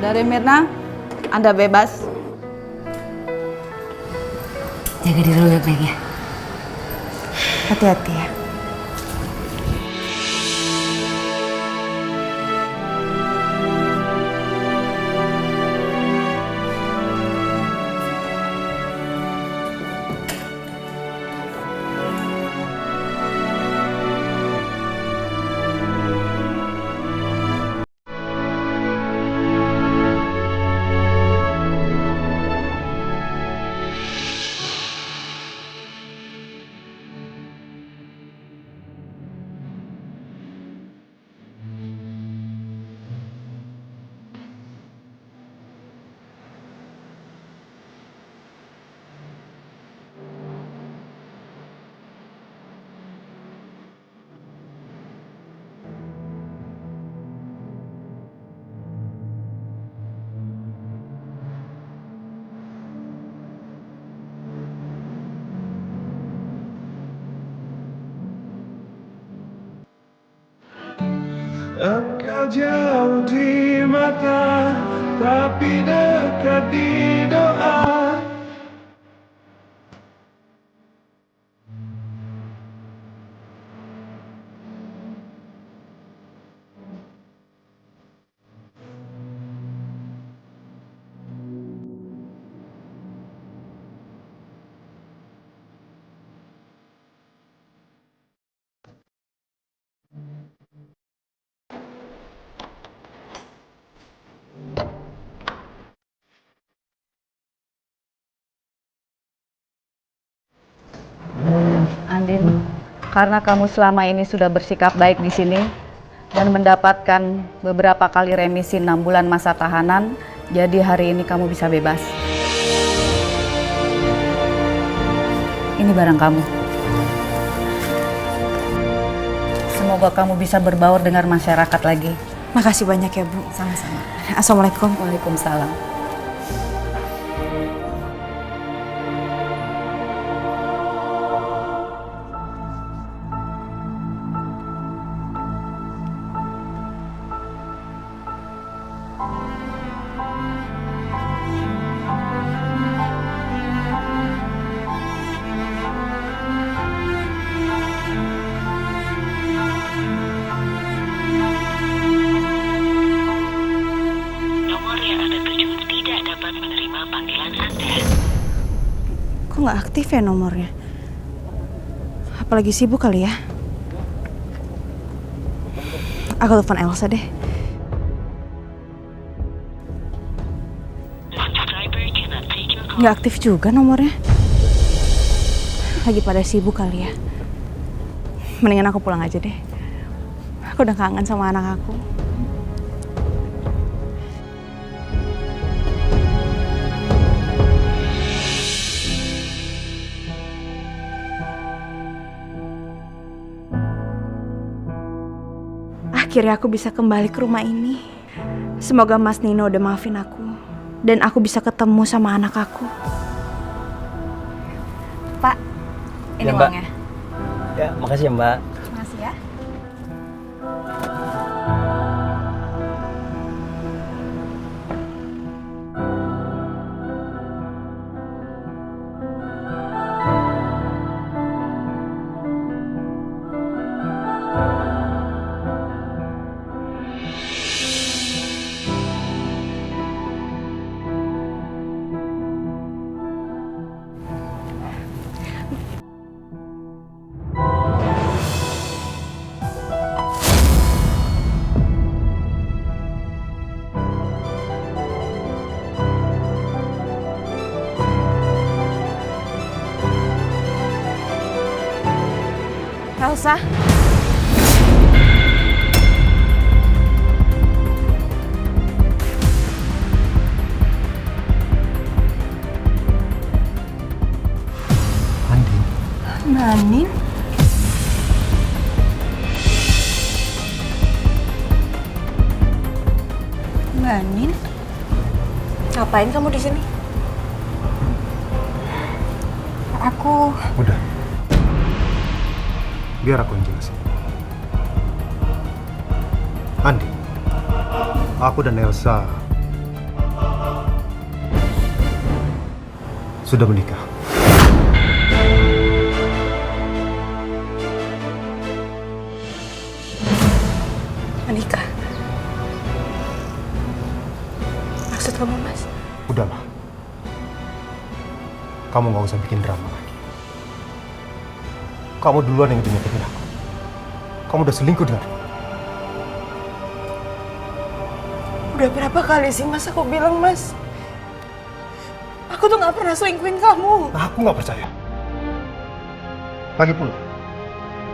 Saudari Mirna, Anda bebas. Jaga diri lu baik-baik ya. Hati-hati ya. Engkau jauh di mata, tapi dekat di doa. Andin, karena kamu selama ini sudah bersikap baik di sini dan mendapatkan beberapa kali remisi 6 bulan masa tahanan, jadi hari ini kamu bisa bebas. Ini barang kamu. Semoga kamu bisa berbaur dengan masyarakat lagi. Makasih banyak ya, Bu. Sama-sama. Assalamualaikum. Waalaikumsalam. Kok nggak aktif ya nomornya? Apalagi sibuk kali ya? Aku telepon Elsa deh. Nggak aktif juga nomornya. Lagi pada sibuk kali ya? Mendingan aku pulang aja deh. Aku udah kangen sama anak aku. Akhirnya aku bisa kembali ke rumah ini. Semoga Mas Nino udah maafin aku. Dan aku bisa ketemu sama anak aku. Pak, ini Ya, Mbak. uangnya. Ya, makasih ya Mbak. Makasih ya. Elsa. Andin. Mbak Andin. Mbak Andin. Ngapain kamu di sini? Aku Udah. Biar aku yang jelasin. Andi, aku dan Elsa sudah menikah. Menikah? Maksud kamu, Mas? Udahlah. Kamu nggak usah bikin drama lagi. Kamu duluan yang nyakitin aku. Kamu udah selingkuh dengan aku. Udah berapa kali sih Mas aku bilang, Mas? Aku tuh gak pernah selingkuhin kamu. Nah, aku nggak percaya. Lagi pula,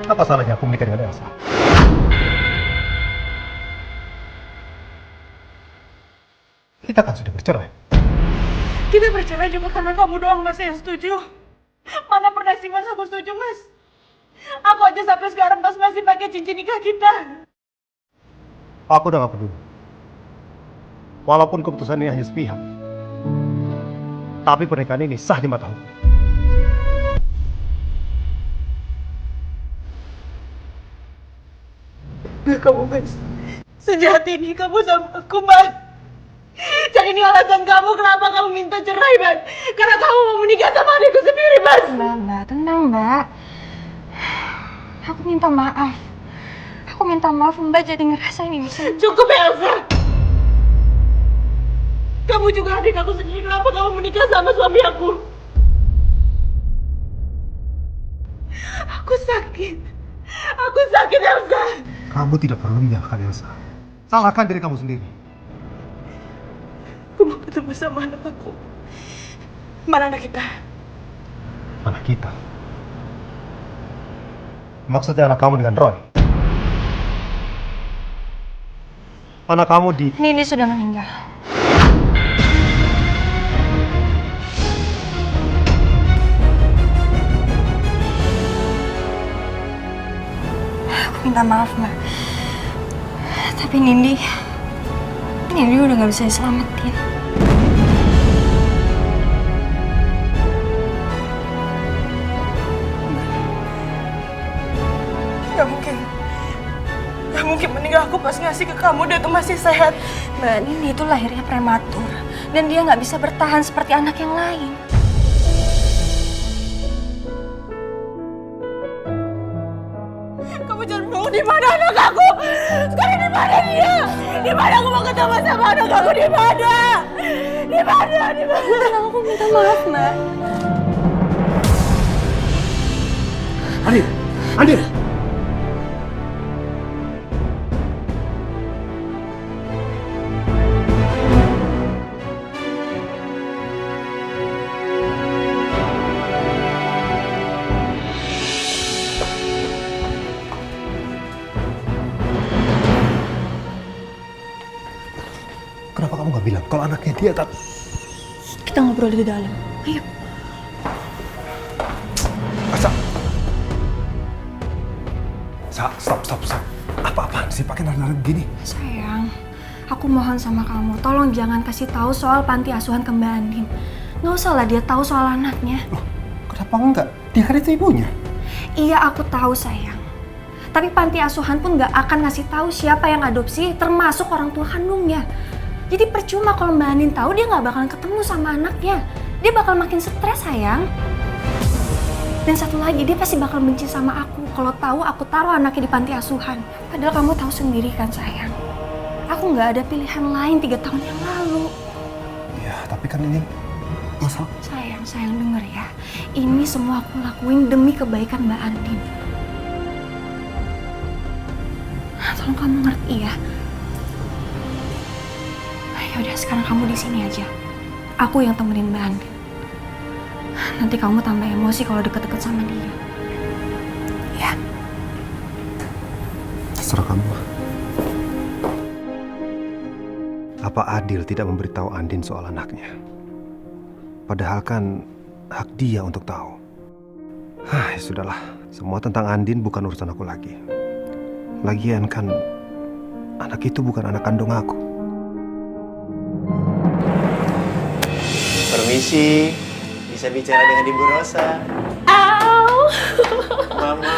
apa salahnya aku menikah dengan Elsa? Kita kan sudah bercerai. Kita bercerai cuma karena kamu doang, Mas, yang setuju. Mana pernah sih Mas aku setuju, Mas? Aku aja sampai sekarang Mas masih pakai cincin nikah kita. Aku udah gak peduli. Walaupun keputusan ini hanya sepihak, tapi pernikahan ini sah di mata hukum. Gak kamu, Mas. Sejahat ini kamu sama aku, Mas. Jadi ini alasan kamu kenapa kamu minta cerai, Mas. Karena kamu mau menikah sama adikku sendiri, Mas. Mbak, tenang Mbak. Aku minta maaf. Aku minta maaf Mbak jadi ngerasain ini. Cukup, Elsa. Kamu juga adik aku sendiri. Kenapa kamu menikah sama suami aku? Aku sakit. Aku sakit, Elsa. Kamu tidak perlu menyalahkan Elsa. Salahkan diri kamu sendiri. Aku mau ketemu sama anak aku. Mana anak kita? Anak kita. Maksudnya anak kamu dengan Roy. Anak kamu di... Nini sudah meninggal. Aku minta maaf Mbak. Tapi Nindi udah gak bisa diselamatin. Gak mungkin meninggal. Aku pas ngasih ke kamu dia tuh masih sehat. Mbak, Nindi itu lahirnya prematur. Dan dia gak bisa bertahan seperti anak yang lain. Kamu jangan bohong. Di mana anak aku? Sekarang di mana dia? Di mana aku mau ketemu sama anak aku? Di mana? Di mana? Di mana? Aku minta maaf Mbak. Andin! Andin! Kenapa kamu gak bilang kalau anaknya dia tak... Kita ngobrol di dalam. Ayo. Stop. Apa-apaan sih pakai nari-nari begini? Sayang, aku mohon sama kamu, tolong jangan kasih tahu soal panti asuhan ke Mbak Andin. Nggak usah lah dia tahu soal anaknya. Loh, kenapa enggak? Dia kan itu ibunya. Iya, aku tahu sayang. Tapi panti asuhan pun nggak akan ngasih tahu siapa yang adopsi, termasuk orang tua kandungnya. Jadi percuma kalau Mbak Andin tahu, dia nggak bakalan ketemu sama anaknya. Dia bakal makin stres sayang. Dan satu lagi, dia pasti bakal benci sama aku kalau tahu aku taruh anaknya di panti asuhan. Padahal kamu tahu sendiri kan sayang. Aku nggak ada pilihan lain 3 tahun yang lalu. Ya, tapi kan ini masalah. Sayang denger ya. Ini semua aku lakuin demi kebaikan Mbak Andin. Tolong kamu ngerti ya. Yaudah, sekarang kamu di sini aja. Aku yang temenin Mbak Andin. Nanti kamu tambah emosi kalau deket-deket sama dia. Ya. Terserah kamu. Apa adil tidak memberitahu Andin soal anaknya? Padahal kan hak dia untuk tahu. Ya sudahlah. Semua tentang Andin bukan urusan aku lagi. Lagian kan anak itu bukan anak kandung aku. Permisi, bisa bicara dengan Ibu Rosa. Mama.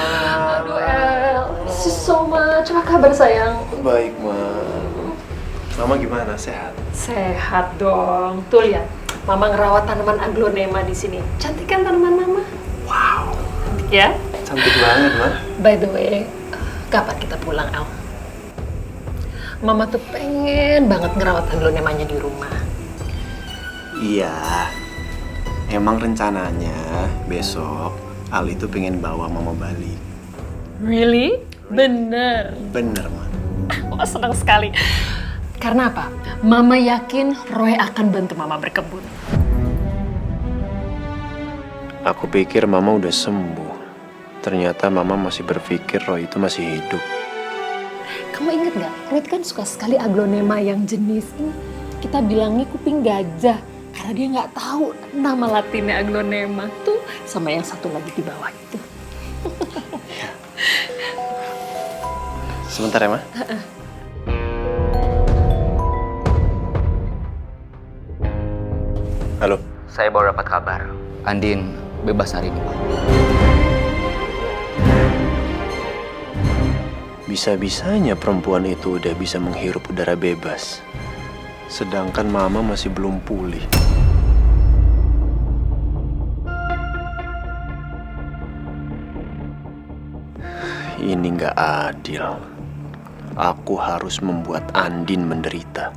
Aduh El, so much. Apa kabar sayang? Baik, Ma. Mama gimana? Sehat? Sehat dong. Tuh lihat, Mama ngerawat tanaman aglonema di sini. Cantik kan tanaman Mama? Wow, Cantik ya? cantik banget, Ma. By the way, kapan kita pulang, Al? Mama tuh pengen banget ngerawat aglonemanya di rumah. Iya, emang rencananya besok Al itu pengen bawa Mama balik. Really? Bener. Bener, Ma. Wah, senang sekali. Karena apa? Mama yakin Roy akan bantu Mama berkebun. Aku pikir Mama udah sembuh. Ternyata Mama masih berpikir Roy itu masih hidup. Kamu inget gak? Roy kan suka sekali aglonema yang jenis ini. Kita bilangnya kuping gajah. Karena dia nggak tahu nama latinnya aglonema tuh sama yang satu lagi di bawah itu. Sebentar ya, Ma. Halo. Saya baru dapat kabar. Andin bebas hari ini, Pak. Bisa-bisanya perempuan itu udah bisa menghirup udara bebas. Sedangkan Mama masih belum pulih. Ini nggak adil. Aku harus membuat Andin menderita.